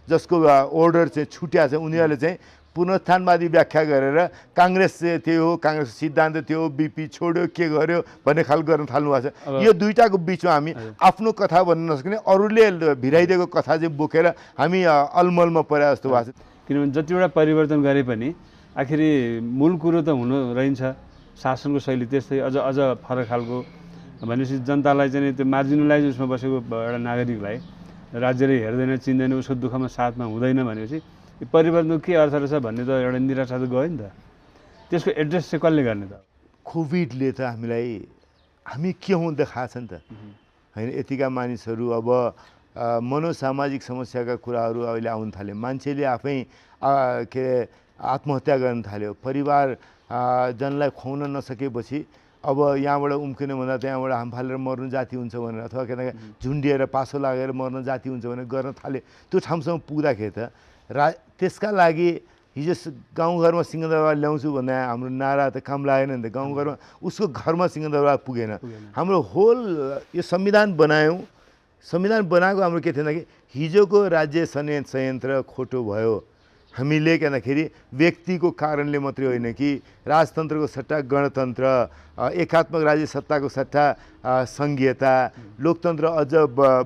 Speaker 2: जसको अर्डर चाहिँ छुट्या छ उनीहरूले चाहिँ पुनरुत्थानवादी व्याख्या गरेर काङ्ग्रेस त्यो हो, काङ्ग्रेसको सिद्धान्त त्यो हो, बिपी छोड्यो के गर्यो भन्ने खालको गर्न थाल्नु भएको छ। यो दुईटाको बिचमा हामी आफ्नो कथा भन्न नसक्ने, अरूले भिराइदिएको कथा चाहिँ बोकेर हामी अलमलमा परे जस्तो भएको छ।
Speaker 1: किनभने जतिवटा परिवर्तन गरे पनि आखिरी मूल कुरो त हुनु रहन्छ, शासनको शैली त्यस्तै अझ फरक खालको भनेपछि जनतालाई चाहिँ त्यो मार्जिनलाइज उसमा बसेको एउटा नागरिकलाई राज्यले हेर्दैन, चिन्दैन, उसको दुःखमा साथमा हुँदैन भनेपछि यो परिवर्तनको के अर्थ रहेछ भन्ने त एउटा निराशा त गयो नि त। त्यसको एड्रेस चाहिँ कसले गर्ने त?
Speaker 2: कोभिडले त हामी के हुँ देखाएको छ नि त होइन। यतिका मानिसहरू अब मनोसामाजिक समस्याका कुराहरू अहिले आउन थाल्यो, मान्छेले आफै के आत्महत्या गर्न थाल्यो, परिवार जनलाई खुवाउन नसकेपछि अब यहाँबाट उम्किनु भन्दा त्यहाँबाट हाम फालेर मर्नु जाति हुन्छ भनेर अथवा झुन्डिएर पासो लागेर मर्न जाति हुन्छ भनेर गर्न थाले त्यो ठाउँसम्म पुग्दाखेरि त त्यसका लागि हिजो गाउँघरमा सिंहदरबार ल्याउँछु भन्दा हाम्रो नारा त काम लागेन नि त। गाउँघरमा उसको घरमा सिंहदरबार पुगेन। हाम्रो होल यो संविधान बनायौँ, संविधान बनाएको हाम्रो के थिएन कि हिजोको राज्य संयन्त्र खोटो भयो। हामीले के भन्दाखेरि व्यक्तिको कारणले मात्रै होइन कि राजतन्त्रको सट्टा गणतन्त्र, एकात्मक राज्य सत्ताको सट्टा सङ्घीयता, लोकतन्त्र अझ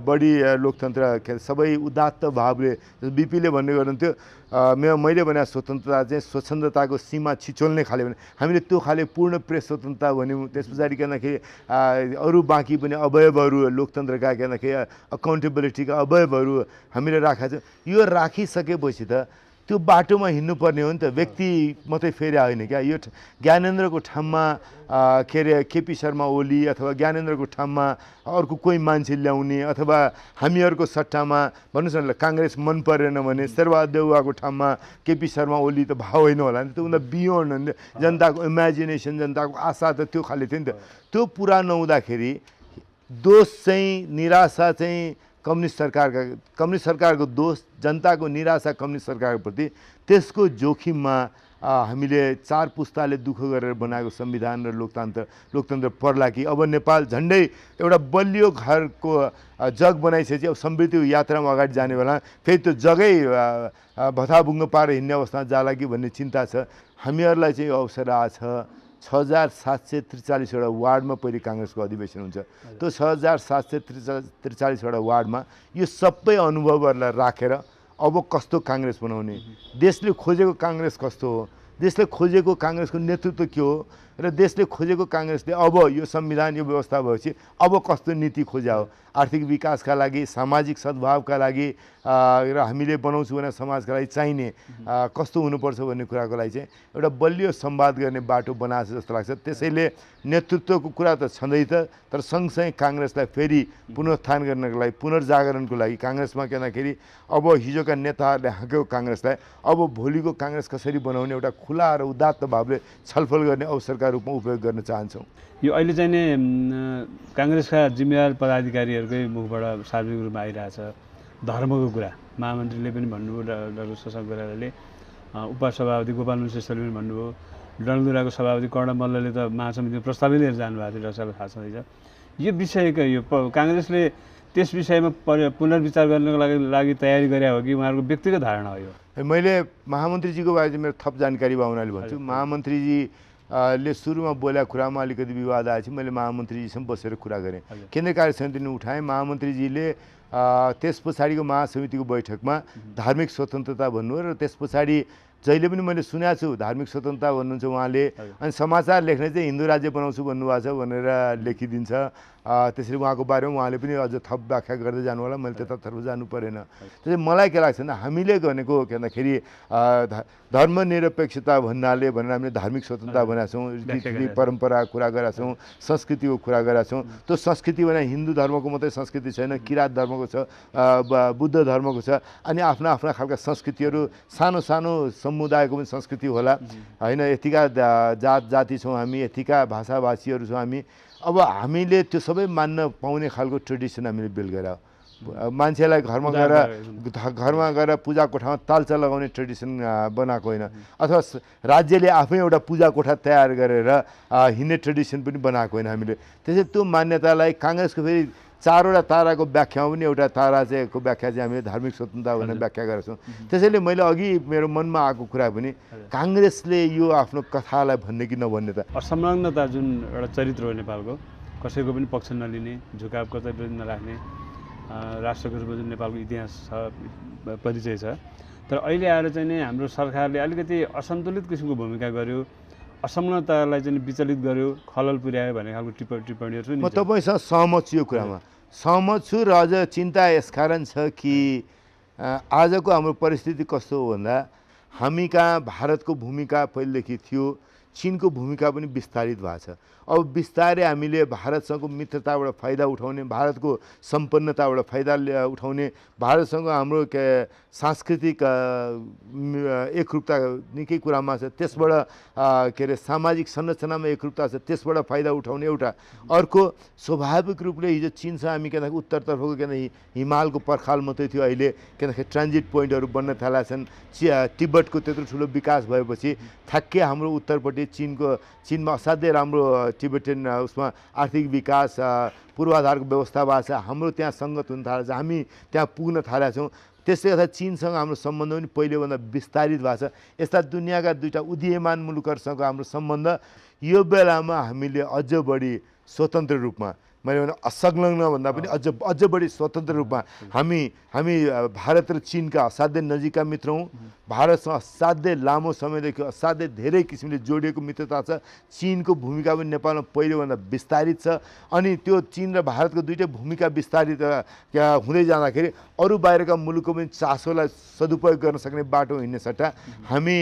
Speaker 2: बढी लोकतन्त्र सबै उदात्त भावले बिपीले भन्ने गर्नुहुन्थ्यो मैले भने स्वतन्त्रता चाहिँ स्वच्छन्दताको सीमा छिचोल्ने खाले भने हामीले त्यो खाले पूर्ण प्रेस स्वतन्त्रता भन्यौँ। त्यस पछाडि के भन्दाखेरि अरू बाँकी पनि अवयवहरू लोकतन्त्रका के भन्दाखेरि अकाउन्टेबिलिटीका अवयवहरू हामीले राखेका छौँ। यो राखिसकेपछि त त्यो बाटोमा हिँड्नुपर्ने हो नि त। व्यक्ति मात्रै फेरि होइन क्या। यो ज्ञानेन्द्रको ठाउँमा के अरे केपी शर्मा ओली अथवा ज्ञानेन्द्रको ठाउँमा अर्को कोही मान्छे ल्याउने अथवा हामीहरूको सट्टामा भन्नुहोस् न काङ्ग्रेस मन परेन भने शेरबहादुर देउवाको ठाउँमा केपी शर्मा ओली त भाउ होइन होला नि त। उनीहरू बियोन्ड जनताको इमेजिनेसन, जनताको आशा त त्यो खाले थियो नि त। त्यो पुरा नहुँदाखेरि दोष चाहिँ निराशा चाहिँ कम्युनिस्ट सरकारको दोष, जनताको निराशा कम्युनिस्ट सरकारप्रति, त्यसको जोखिममा हामीले 4 पुस्ताले दुःख गरेर बनाएको संविधान र लोकतन्त्र पर्ला कि अब नेपाल झन्डै एउटा बलियो घरको जग बनाइसकेपछि अब समृद्धिको यात्रामा अगाडि जाने बेला फेरि त्यो जगै भथाभुङ्ग पारेर हिँड्ने अवस्थामा जाला कि भन्ने चिन्ता छ। हामीहरूलाई चाहिँ अवसर आछ 6743वटा वार्डमा पहिले काङ्ग्रेसको अधिवेशन हुन्छ। त्यो 6743वटा वार्डमा यो सबै अनुभवहरूलाई राखेर अब कस्तो काङ्ग्रेस बनाउने, देशले खोजेको काङ्ग्रेस कस्तो हो, देशले खोजेको काङ्ग्रेसको नेतृत्व के हो र देशले खोजेको काङ्ग्रेसले अब यो संविधान यो व्यवस्था भएपछि अब कस्तो नीति खोज्या हो, आर्थिक विकासका लागि, सामाजिक सद्भावका लागि र हामीले बनाउँछु भने समाजका लागि चाहिने कस्तो हुनुपर्छ भन्ने कुराको लागि चाहिँ एउटा बलियो संवाद गर्ने बाटो बनाएको जस्तो लाग्छ। त्यसैले नेतृत्वको कुरा त छँदै त, तर सँगसँगै काङ्ग्रेसलाई फेरि पुनरुत्थान गर्नको लागि, पुनर्जागरणको लागि काङ्ग्रेसमा के भन्दाखेरि अब हिजोका नेताहरूले हाँकेको काङ्ग्रेसलाई अब भोलिको काङ्ग्रेस कसरी बनाउने एउटा खुला र उदात्त भावले छलफल गर्ने अवसरका रूपमा उपयोग गर्न चाहन्छौँ।
Speaker 1: यो अहिले चाहिँ नि काङ्ग्रेसका जिम्मेवार पदाधिकारीहरूकै मुखबाट सार्वजनिक रूपमा आइरहेछ धर्मको कुरा। महामन्त्रीले पनि भन्नुभयो, डाक्टर शशाङ्क कोइरालाले, उपसभापति गोपाल मुसेश्वरले पनि भन्नुभयो, डलधुराको सभापति कर्ण मल्लले त महासमितिको प्रस्तावै लिएर जानुभएको थियो, डाक्टर थाहा छँदैछ। यो विषयको यो काङ्ग्रेसले त्यस विषयमा पुनर्विचार गर्नको लागि तयारी गरे हो कि उहाँहरूको व्यक्तिगत धारणा हो? यो
Speaker 2: मैले महामन्त्रीजीको बारे चाहिँ मेरो थप जानकारी भयो हुनाले भन्छु। महामन्त्रीजी ले सुरुमा बोलेको कुरामा अलिकति विवाद आएपछि मैले महामन्त्रीजीसँग बसेर कुरा गरेँ, केन्द्रीय कार्य समितिले उठाएँ। महामन्त्रीजीले त्यस पछाडिको महासमितिको बैठकमा धार्मिक स्वतन्त्रता भन्नुभयो र त्यस पछाडि जहिले पनि मैले सुनेको छु धार्मिक स्वतन्त्रता भन्नुहुन्छ उहाँले, अनि समाचार लेख्ने चाहिँ हिन्दू राज्य बनाउँछु भन्नुभएको छ भनेर लेखिदिन्छ। त्यसरी उहाँको बारेमा उहाँले पनि अझ थप व्याख्या गर्दै जानु होला, मैले त्यतातर्फ जानु परेन। त्यसैले मलाई के लाग्छ भने हामीले भनेको के भन्दाखेरि धर्मनिरपेक्षता भन्नाले भनेर हामीले धार्मिक स्वतन्त्रता भनेका छौँ, रीति परम्पराको कुरा गरेका छौँ, संस्कृतिको कुरा गरेका छौँ। त्यो संस्कृति भने हिन्दू धर्मको मात्रै संस्कृति छैन, किराँत धर्मको छ, बुद्ध धर्मको छ, अनि आफ्ना आफ्ना खालका संस्कृतिहरू, सानो सानो समुदायको पनि संस्कृति होला होइन। यतिका जात जाति छौँ हामी, यतिका भाषाभाषीहरू छौँ हामी। अब हामीले त्यो सबै मान्न पाउने खालको ट्रेडिसन हामीले बिल्ड गरेर मान्छेलाई घरमा गएर पूजा कोठामा तालचा लगाउने ट्रेडिसन बनाएको होइन, अथवा राज्यले आफै एउटा पूजा कोठा तयार गरेर हिँड्ने ट्रेडिसन पनि बनाएको होइन हामीले। त्यसैले त्यो मान्यतालाई काङ्ग्रेसको फेरि 4वटा ताराको व्याख्यामा पनि एउटा तारा चाहिँ को व्याख्या चाहिँ हामीले धार्मिक स्वतन्त्रता भनेर व्याख्या गरेका छौँ। त्यसैले मैले अघि मेरो मनमा आएको कुरा पनि काङ्ग्रेसले यो आफ्नो कथालाई भन्ने कि नभन्ने त
Speaker 1: असंलग्नता जुन एउटा चरित्र हो नेपालको, कसैको पनि पक्ष नलिने, झुकाव कर्तव्य नराख्ने राष्ट्रको रूपमा जुन नेपालको इतिहास छ, परिचय छ, तर अहिले आएर चाहिँ नि हाम्रो सरकारले अलिकति असन्तुलित किसिमको भूमिका गर्यो, असंलग्नतालाई चाहिँ विचलित गर्यो, खलल पुर्यायो भन्ने खालको टिप्पणीहरू छ नि।
Speaker 2: म तपाईँसँग सहमत छु, यो कुरामा सहमत छु। र अझ चिन्ता यसकारण छ कि आजको हाम्रो परिस्थिति कस्तो हो भन्दा हामी कहाँ भारतको भूमिका पहिलेदेखि थियो, चीनको भूमिका पनि विस्तारित भएको छ। अब बिस्तारै हामीले भारतसँगको मित्रताबाट फाइदा उठाउने, भारतको सम्पन्नताबाट फाइदा उठाउने, भारतसँग हाम्रो सांस्कृतिक एकरूपता निकै कुरामा छ, त्यसबाट के अरे सामाजिक संरचनामा एकरूपता छ, त्यसबाट फाइदा उठाउने एउटा। अर्को स्वाभाविक रूपले हिजो चीनसँग हामी के भन्दाखेरि उत्तरतर्फको के भन्दाखेरि हिमालको पर्खाल मात्रै थियो, अहिले के भन्दाखेरि ट्रान्जिट पोइन्टहरू बन्न थालेका छन्। तिब्बतको त्यत्रो ठुलो विकास भएपछि ठ्याक्कै हाम्रो उत्तरपट्टि चीनमा असाध्यै राम्रो तिब्बतियन उसमा आर्थिक विकास पूर्वाधारको व्यवस्था भएको छ, हाम्रो त्यहाँ सङ्गत हुन थालेको छ, हामी त्यहाँ पुग्न थालेका छौँ। त्यसले गर्दा चीनसँग हाम्रो सम्बन्ध पनि पहिलेभन्दा विस्तारित भएको छ। यस्ता दुनियाँका दुईटा उदीयमान मुलुकहरूसँग हाम्रो सम्बन्ध यो बेलामा हामीले अझ बढी स्वतन्त्र रूपमा, मैले भने असंलग्न भन्दा पनि अझ बढी स्वतन्त्र रूपमा हामी भारत र चीनका असाध्यै नजिकका मित्र हौँ। भारतसँग असाध्यै लामो समयदेखि असाध्यै धेरै किसिमले जोडिएको मित्रता छ। चीनको भूमिका पनि नेपालमा पहिलेभन्दा विस्तारित छ। अनि त्यो चीन र भारतको दुईटै भूमिका विस्तारित हुँदै जाँदाखेरि अरू बाहिरका मुलुकको पनि चासोलाई सदुपयोग गर्न सक्ने बाटो हिँड्ने सट्टा हामी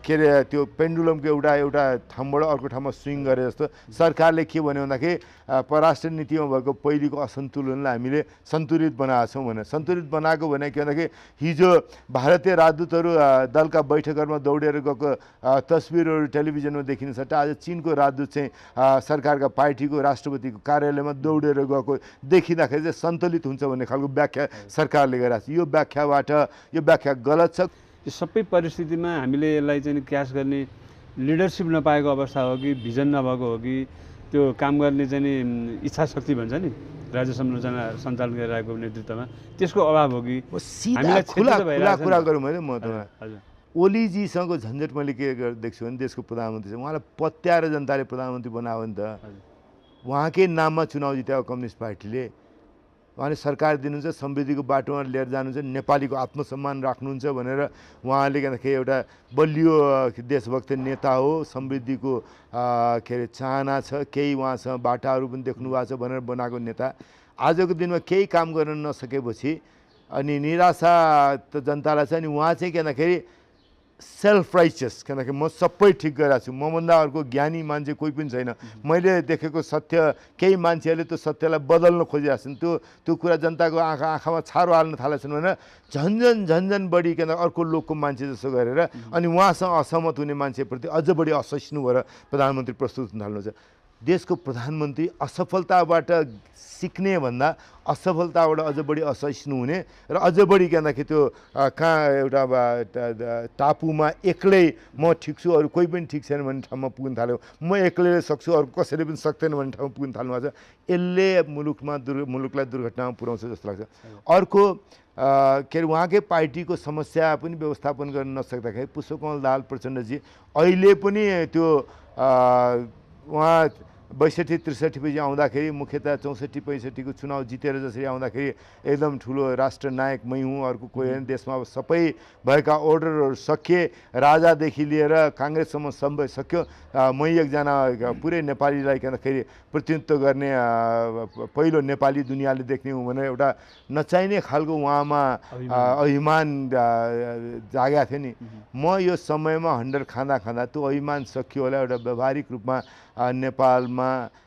Speaker 2: के अरे त्यो पेन्डुलमको एउटा ठाउँबाट अर्को ठाउँमा स्विङ गरे जस्तो सरकारले के भन्यो भन्दाखेरि परराष्ट्र नीतिमा भएको पहिलेको असन्तुलनलाई हामीले सन्तुलित बनाएको छौँ भने, सन्तुलित बनाएको भने के भन्दाखेरि हिजो भारतीय राजदूतहरू दलका बैठकहरूमा दौडेर गएको तस्बिरहरू टेलिभिजनमा देखिने सट्टा आज चीनको राजदूत चाहिँ सरकारका पार्टीको राष्ट्रपतिको कार्यालयमा दौडेर गएको देखिँदाखेरि चाहिँ सन्तुलित हुन्छ भन्ने खालको व्याख्या सरकारले गरिरहेको छ। यो व्याख्या गलत छ।
Speaker 1: यो सबै परिस्थितिमा हामीले यसलाई चाहिँ क्याच गर्ने लिडरसिप नपाएको अवस्था हो कि भिजन नभएको हो कि त्यो काम गर्ने चाहिँ नि इच्छा शक्ति भन्छ नि राज्य संरचना सञ्चालन गरिरहेको नेतृत्वमा त्यसको अभाव हो कि
Speaker 2: हामीलाई खुला कुरा गरौँ भने म त ओलीजीसँग झन्झट मैले के देख्छु भने देशको प्रधानमन्त्री छ, उहाँलाई पत्याएर जनताले प्रधानमन्त्री बनायो नि त। उहाँकै नाममा चुनाव जिताएको कम्युनिस्ट पार्टीले उहाँले सरकार दिनुहुन्छ, समृद्धिको बाटोमा लिएर जानुहुन्छ, नेपालीको आत्मसम्मान राख्नुहुन्छ भनेर उहाँले के भन्दाखेरि एउटा बलियो देशभक्त नेता हो, समृद्धिको के अरे चाहना छ, केही उहाँसँग बाटाहरू पनि देख्नु भएको छ भनेर बनाएको नेता आजको दिनमा केही काम गर्न नसकेपछि अनि निराशा त जनतालाई छ। अनि उहाँ चाहिँ के भन्दाखेरि सेल्फ राइचियस के भन्दाखेरि म सबै ठिक गरिरहेको छु, मभन्दा अर्को ज्ञानी मान्छे कोही पनि छैन, मैले देखेको सत्य केही मान्छेहरूले त्यो सत्यलाई बदल्न खोजिरहेको छन्, त्यो कुरा जनताको आँखामा छारो हाल्न थालेछन् भनेर झन्झन बढी के अर्को लोकको मान्छे जस्तो गरेर अनि उहाँसँग असहमत हुने मान्छेप्रति अझ बढी असहिष्णु भएर प्रधानमन्त्री प्रस्तुत हुन थाल्नुहुन्छ। देशको प्रधानमन्त्री असफलताबाट सिक्ने भन्दा असफलताबाट अझ बढी असहिष्णु हुने र अझ बढी के भन्दाखेरि त्यो कहाँ एउटा टापुमा एक्लै म ठिक छु अरू कोही पनि ठिक छैन भन्ने ठाउँमा पुग्न थाल्यो, म एक्लैले सक्छु अरू कसैले पनि सक्दैन भन्ने ठाउँमा पुग्न थाल्नु भएको छ। यसले मुलुकलाई दुर्घटनामा पुर्याउँछ जस्तो लाग्छ। अर्को के अरे उहाँकै पार्टीको समस्या पनि व्यवस्थापन गर्न नसक्दाखेरि पुष्पकमल दाहाल प्रचण्डजी अहिले पनि त्यो उहाँ 62-63 पछि आउँदाखेरि मुख्यतः 64-65 को चुनाव जितेर जसरी आउँदाखेरि एकदम ठुलो राष्ट्रनायक मै हुँ, अर्को कोही होइन, देशमा अब सबै भएका अर्डरहरू सकिए, राजादेखि लिएर काङ्ग्रेससम्म सबै सक्यो, मै एकजना पुरै नेपालीलाई के भन्दाखेरि प्रतिनिधित्व गर्ने पहिलो नेपाली दुनियाँले देख्ने हुँ भनेर एउटा नचाहिने खालको उहाँमा अभिमान जागेको थियो नि। म यो समयमा हन्डर खाँदा त्यो अभिमान सकियो होला, एउटा व्यावहारिक रूपमा नेपाललाई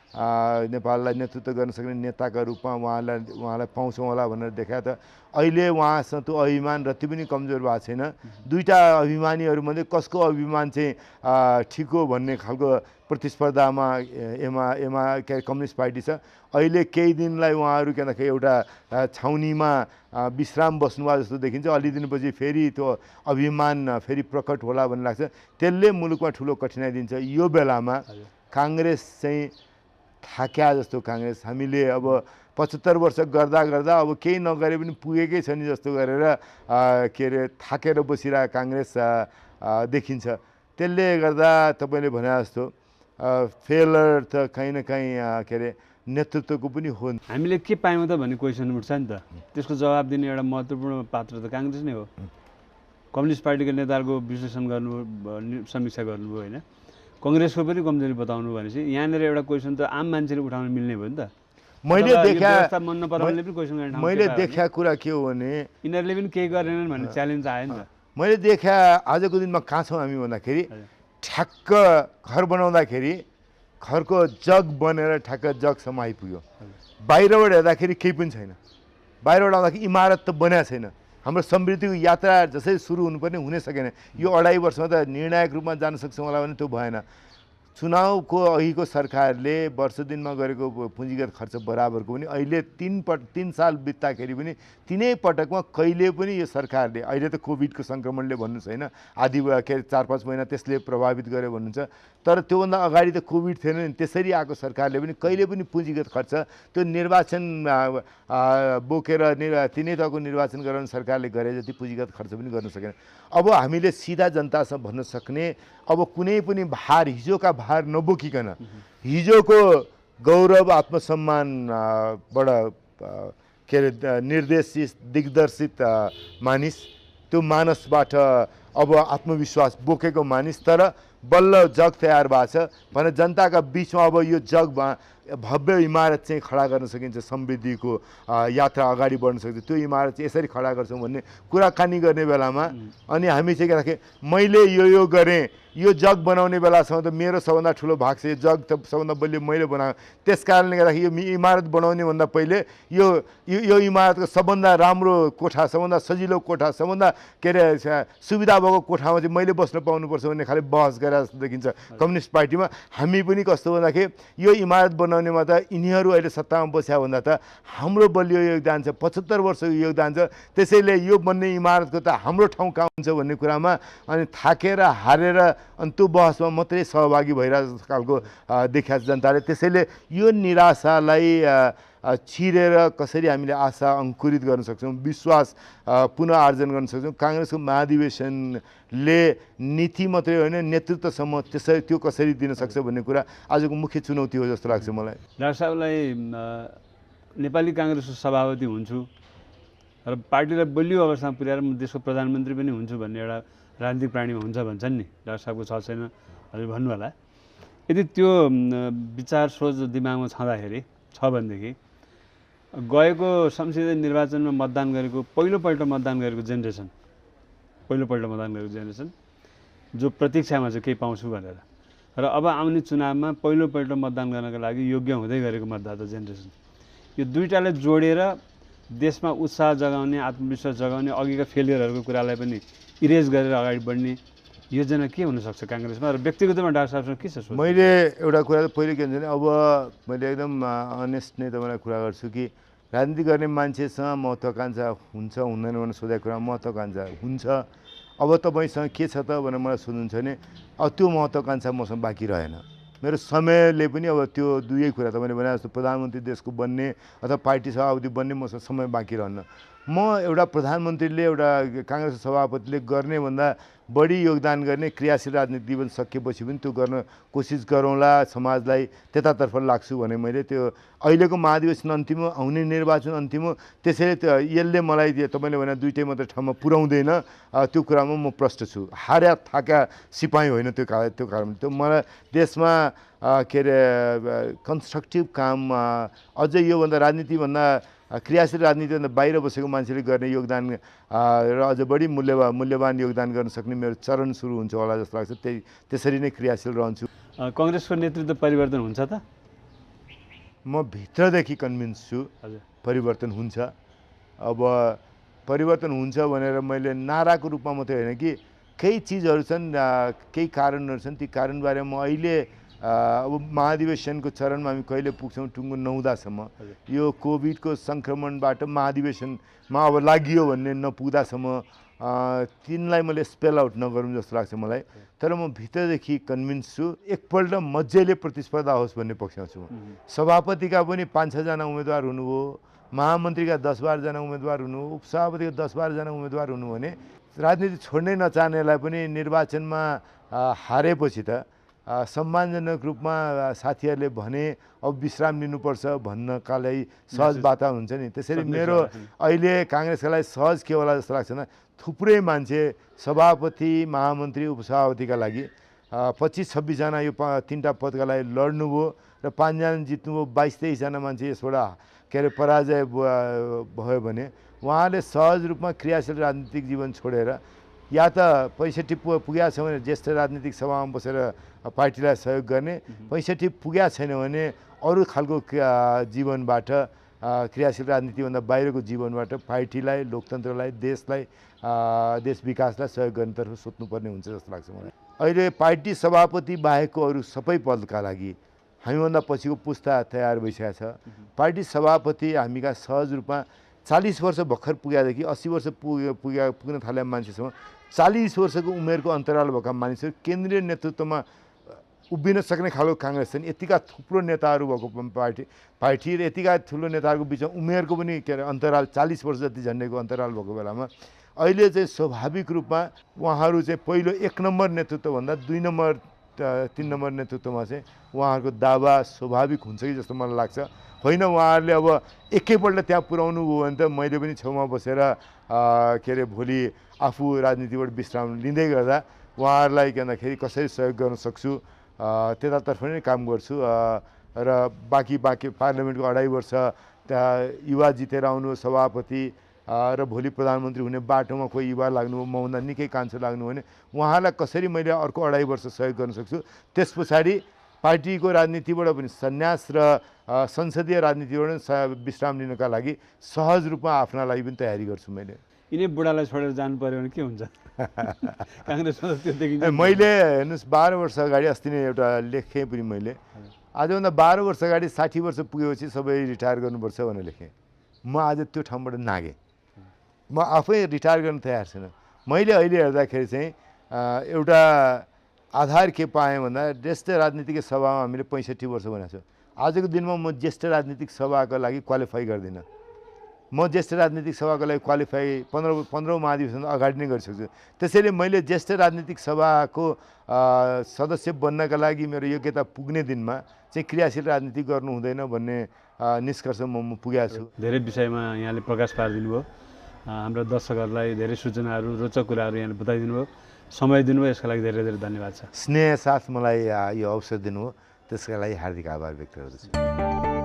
Speaker 2: नेतृत्व गर्न सक्ने नेताका रूपमा उहाँलाई पाउँछौँ होला भनेर देखायो। त अहिले उहाँसँग त्यो अभिमान रति पनि कमजोर भएको छैन। दुईटा अभिमानीहरूमध्ये कसको अभिमान चाहिँ ठिक हो भन्ने खालको प्रतिस्पर्धामा के कम्युनिस्ट पार्टी छ। अहिले केही दिनलाई उहाँहरू के भन्दाखेरि एउटा छाउनीमा विश्राम बस्नुभयो जस्तो देखिन्छ, अलि दिनपछि फेरि त्यो अभिमान फेरि प्रकट होला भन्ने लाग्छ। त्यसले मुलुकमा ठुलो कठिनाइ दिन्छ। यो बेलामा काङ्ग्रेस चाहिँ थाक्या जस्तो, काङ्ग्रेस हामीले अब 75 वर्ष गर्दा अब केही नगरे पनि पुगेकै छ नि जस्तो गरेर के अरे थाकेर बसिरहेको काङ्ग्रेस देखिन्छ। त्यसले गर्दा तपाईँले भने जस्तो फेलर त कहीँ न कहीँ के अरे नेतृत्वको पनि हो।
Speaker 1: हामीले के पायौँ त भन्ने क्वेसन उठ्छ नि त, त्यसको जवाब दिने एउटा महत्त्वपूर्ण पात्र त काङ्ग्रेस नै हो। कम्युनिस्ट पार्टीको नेताहरूको विश्लेषण गर्नु, समीक्षा गर्नुभयो होइन, कङ्ग्रेसको पनि कमजोरी बताउनु भनेपछि यहाँनिर एउटा क्वेसन त आम मान्छेले उठाउन मिल्ने भयो नि त। मैले
Speaker 2: देखा कुरा के हो भने
Speaker 1: यिनीहरूले पनि केही गरेनन् भन्ने च्यालेन्ज आयो नि त।
Speaker 2: मैले देखा आजको दिनमा कहाँ छौँ हामी भन्दाखेरि ठ्याक्क घर बनाउँदाखेरि घरको जग बनेर ठ्याक्क जगसम्म आइपुग्यो। बाहिरबाट हेर्दाखेरि केही पनि छैन। बाहिरबाट आउँदाखेरि इमारत त बनाएको छैन। हाम्रो समृद्धिको यात्रा जसरी सुरु हुनुपर्ने हुनै सकेन। यो 2.5 वर्षमा त निर्णायक रूपमा जान सक्छौँ होला भने त्यो भएन। चुनावको अघिको सरकारले वर्ष दिनमा गरेको पुँजीगत खर्च बराबरको पनि अहिले 3 साल बित्दाखेरि पनि तिनै पटकमा कहिले पनि यो सरकारले, अहिले त कोभिडको सङ्क्रमणले भन्नुहोस् होइन, आदि के 4-5 महिना त्यसले प्रभावित गर्यो भन्नुहुन्छ, तर त्योभन्दा अगाडि त कोभिड थिएन नि, त्यसरी आएको सरकारले पनि कहिले पनि पुँजीगत खर्च त्यो निर्वाचन बोकेर तिनै तहको निर्वाचन गराउने सरकारले गरे जति पुँजीगत खर्च पनि गर्न सकेन। अब हामीले सिधा जनतासँग भन्न सक्ने अब कुनै पनि भार, हिजोका भार नबोकिकन हिजोको गौरव आत्मसम्मानबाट के अरे निर्देशित दिग्दर्शित मानिस, त्यो मानसबाट अब आत्मविश्वास बोकेको मानिस, तर बल्ल जग तयार भएको छ भने जनताका बिचमा अब यो जगमा भव्य इमारत चाहिँ खडा गर्न सकिन्छ, समृद्धिको यात्रा अगाडि बढ्न सक्छ, त्यो इमारत चाहिँ यसरी खडा गर्छौँ भन्ने कुराकानी गर्ने बेलामा अनि हामी चाहिँ के राखेँ, मैले यो गरेँ, यो जग बनाउने बेलासम्म त मेरो सबभन्दा ठुलो भाग छ, यो जग त सबभन्दा बलियो मैले बनाएँ, त्यस कारणले गर्दाखेरि यो इमारत बनाउने भन्दा पहिले यो इमारतको सबभन्दा राम्रो कोठा, सबभन्दा सजिलो कोठा, सबभन्दा के अरे सुविधा भएको कोठामा चाहिँ मैले बस्न पाउनुपर्छ भन्ने खालि बहस गरेर जस्तो देखिन्छ कम्युनिस्ट पार्टीमा। हामी पनि कस्तो भन्दाखेरि यो इमारत बनाउनेमा त यिनीहरू अहिले सत्तामा बस्या भन्दा त हाम्रो बलियो योगदान छ, 75 वर्षको योगदान छ, त्यसैले यो बन्ने इमारतको त हाम्रो ठाउँ कहाँ हुन्छ भन्ने कुरामा अनि थाकेर हारेर अनि त्यो बहसमा मात्रै सहभागी भइरहेको खालको देखिया जनताले। त्यसैले यो निराशालाई छिरेर कसरी हामीले आशा अङ्कुरित गर्न सक्छौँ, विश्वास पुनः आर्जन गर्न सक्छौँ, काङ्ग्रेसको महाधिवेशनले नीति मात्रै होइन नेतृत्वसम्म त्यसरी त्यो कसरी दिन सक्छ भन्ने कुरा आजको मुख्य चुनौती हो जस्तो लाग्छ मलाई।
Speaker 1: डाक्टर साहबलाई नेपाली काङ्ग्रेसको सभापति हुन्छु र पार्टीलाई बलियो अवस्थामा पुर्याएर म देशको प्रधानमन्त्री पनि हुन्छु भन्ने एउटा राजनीतिक प्राणीमा हुन्छ भन्छन् नि, डाक्टर साहबको छ छैन हजुर भन्नु होला। यदि त्यो विचार सोच दिमागमा छँदाखेरि छ भनेदेखि गएको संसदीय निर्वाचनमा मतदान गरेको पहिलोपल्ट मतदान गरेको जेनेरेसन जो प्रतीक्षामा चाहिँ केही पाउँछु भनेर र अब आउने चुनावमा पहिलोपल्ट मतदान गर्नका लागि योग्य हुँदै गरेको मतदाता जेनेरेसन, यो दुईटालाई जोडेर देशमा उत्साह जगाउने, आत्मविश्वास जगाउने, अघिका फेलियरहरूको कुरालाई पनि इरेज गरेर अगाडि बढ्ने योजना के हुनसक्छ काङ्ग्रेसमा र व्यक्तिगतमा डाक्टर साहबसँग के छ?
Speaker 2: मैले एउटा कुरा त पहिले के हुन्छ भने अब मैले एकदम अनेस्ट नै तपाईँलाई कुरा गर्छु कि राजनीति गर्ने मान्छेसँग महत्त्वाकांक्षा हुन्छ हुँदैन भनेर सोधेको कुरा महत्त्वाकांक्षा हुन्छ। अब तपाईँसँग के छ त भनेर मलाई सोध्नुहुन्छ भने अब त्यो महत्त्वाकांक्षा मसँग बाँकी रहेन। मेरो समयले पनि अब त्यो दुवै कुरा तपाईँले भने जस्तो प्रधानमन्त्री देशको बन्ने अथवा पार्टी सभापति बन्ने मसँग समय बाँकी रहन्न। म एउटा प्रधानमन्त्रीले एउटा काङ्ग्रेस सभापतिले गर्ने भन्दा बढी योगदान गर्ने क्रियाशील राजनीतिक जीवन सकिएपछि पनि त्यो गर्न कोसिस गरौँला, समाजलाई त्यतातर्फ लाग्छु भने मैले त्यो अहिलेको महाधिवेशन अन्तिम हो, आउने निर्वाचन अन्तिम हो, त्यसैले यसले मलाई तपाईँले भने दुईटै मात्रै ठाउँमा पुर्याउँदैन, त्यो कुरामा म प्रष्ट छु। हार्या थाका सिपाही होइन त्यो कारण त्यो मलाई देशमा के अरे कन्स्ट्रक्टिभ काम अझै योभन्दा राजनीतिभन्दा क्रियाशील राजनीतिभन्दा बाहिर बसेको मान्छेले गर्ने योगदान र अझ बढी मूल्यवान योगदान गर्न सक्ने मेरो चरण सुरु हुन्छ होला जस्तो लाग्छ। त्यसरी नै क्रियाशील रहन्छु।
Speaker 1: कङ्ग्रेसको नेतृत्व परिवर्तन हुन्छ त?
Speaker 2: म भित्रदेखि कन्भिन्स छु परिवर्तन हुन्छ। अब परिवर्तन हुन्छ भनेर मैले नाराको रूपमा मात्रै होइन कि केही चिजहरू छन्, केही कारणहरू छन्, ती कारणबारे म अहिले अब महाधिवेशनको चरणमा हामी कहिले पुग्छौँ टुङ्गो नहुँदासम्म, यो कोभिडको सङ्क्रमणबाट महाधिवेशनमा अब लागियो भन्ने नपुग्दासम्म तिनलाई मैले स्पेल आउट नगरौँ जस्तो लाग्छ मलाई। तर म भित्रदेखि कन्भिन्स छु एकपल्ट मजाले प्रतिस्पर्धा होस् भन्ने पक्षमा छु। सभापतिका पनि 5-6 जना उम्मेदवार हुनुभयो, महामन्त्रीका 10-12 जना उम्मेदवार हुनु, उपसभापतिका 10-12 जना उम्मेदवार हुनु भने राजनीति छोड्नै नचाहनेलाई पनि निर्वाचनमा हारेपछि त सम्मानजनक रूपमा साथीहरूले भने अब विश्राम लिनुपर्छ भन्नका लागि सहज वातावरण हुन्छ नि। त्यसरी मेरो अहिले काङ्ग्रेसका लागि सहज के होला जस्तो लाग्छ न, थुप्रै मान्छे सभापति महामन्त्री उपसभापतिका लागि 25-26 जना यो 3टा पदका लागि लड्नुभयो र 5 जना जित्नुभयो, 22-23 जना मान्छे यसबाट के अरे पराजय भयो भने उहाँले सहज रूपमा क्रियाशील राजनीतिक जीवन छोडेर या त 65 पुगेको छ भने ज्येष्ठ राजनीतिक सभामा बसेर पार्टीलाई सहयोग गर्ने, 65 पुगेको छैन भने अरू खालको जीवनबाट क्रियाशील राजनीतिभन्दा बाहिरको जीवनबाट पार्टीलाई, लोकतन्त्रलाई, देशलाई, देश विकासलाई सहयोग गर्नेतर्फ सोच्नुपर्ने हुन्छ जस्तो लाग्छ मलाई। अहिले पार्टी सभापति बाहेकको अरू सबै पदका लागि हामीभन्दा पछिको पुस्ता तयार भइसकेको छ। पार्टी सभापति हामीका सहज रूपमा 40 वर्ष भर्खर पुगेदेखि 80 वर्ष पुग्न थालेका मान्छेसँग 40 वर्षको उमेरको अन्तराल भएका मानिसहरू केन्द्रीय नेतृत्वमा उभिन सक्ने खालको काङ्ग्रेस छन्। यतिका थुप्रो नेताहरू भएको पार्टी र यतिका ठुलो नेताहरूको बिचमा उमेरको पनि अन्तराल 40 वर्ष जति झन्डेको अन्तराल भएको बेलामा अहिले चाहिँ स्वाभाविक रूपमा उहाँहरू चाहिँ पहिलो 1 नम्बर नेतृत्वभन्दा 2 नम्बर 3 नम्बर नेतृत्वमा चाहिँ उहाँहरूको दावा स्वाभाविक हुन्छ कि जस्तो मलाई लाग्छ। होइन उहाँहरूले अब एकैपल्ट त्यहाँ पुर्याउनु भयो भने त मैले पनि छेउमा बसेर भोलि आफू राजनीतिबाट विश्राम लिँदै गर्दा उहाँहरूलाई के भन्दाखेरि कसरी सहयोग गर्न सक्छु त्यतातर्फ नै काम गर्छु। र बाँकी पार्लियामेन्टको 2.5 वर्ष त्यहाँ युवा जितेर आउनु सभापति र भोलि प्रधानमन्त्री हुने बाटोमा कोही युवा लाग्नु, मभन्दा निकै कान्छो लाग्नु भने उहाँलाई कसरी मैले अर्को 2.5 वर्ष सहयोग गर्न सक्छु। त्यस पछाडि पार्टीको राजनीतिबाट पनि सन्यास र संसदीय राजनीतिबाट विश्राम लिनका लागि सहज रूपमा आफ्ना लागि पनि तयारी गर्छु मैले।
Speaker 1: यिनै बुढालाई छोडेर जानु पर्यो भने के हुन्छ? काङ्ग्रेसमा त्यो देखिन्छ।
Speaker 2: मैले हेर्नुहोस् 12 वर्ष अगाडि अस्ति नै एउटा लेखेँ पनि मैले, आजभन्दा 12 वर्ष अगाडि 60 वर्ष पुगेपछि सबै रिटायर गर्नुपर्छ भनेर लेखेँ। म आज त्यो ठाउँबाट नागेँ, म आफै रिटायर गर्न तयार छैन। मैले अहिले हेर्दाखेरि चाहिँ एउटा आधार के पाएँ भन्दा ज्येष्ठ राजनीतिक सभामा हामीले 65 वर्ष भनेको छु। आजको दिनमा म ज्येष्ठ राजनीतिक सभाको लागि क्वालिफाई गर्दिनँ। म ज्येष्ठ राजनीतिक सभाको लागि क्वालिफाई 15औं महाधिवेशन अगाडि नै गरिसक्छु। त्यसैले मैले ज्येष्ठ राजनीतिक सभाको सदस्य बन्नका लागि मेरो योग्यता पुग्ने दिनमा चाहिँ क्रियाशील राजनीति गर्नु हुँदैन भन्ने निष्कर्षमा म पुगेको छु।
Speaker 1: धेरै विषयमा यहाँले प्रकाश पारिदिनु भयो। हाम्रो दर्शकहरूलाई धेरै सूचनाहरू, रोचक कुराहरू यहाँले बताइदिनु भयो, समय दिनुभयो, यसका लागि धेरै धेरै धन्यवाद छ।
Speaker 2: स्नेह साथ मलाई यो अवसर दिनुभयो, त्यसका लागि हार्दिक आभार व्यक्त गर्दछु।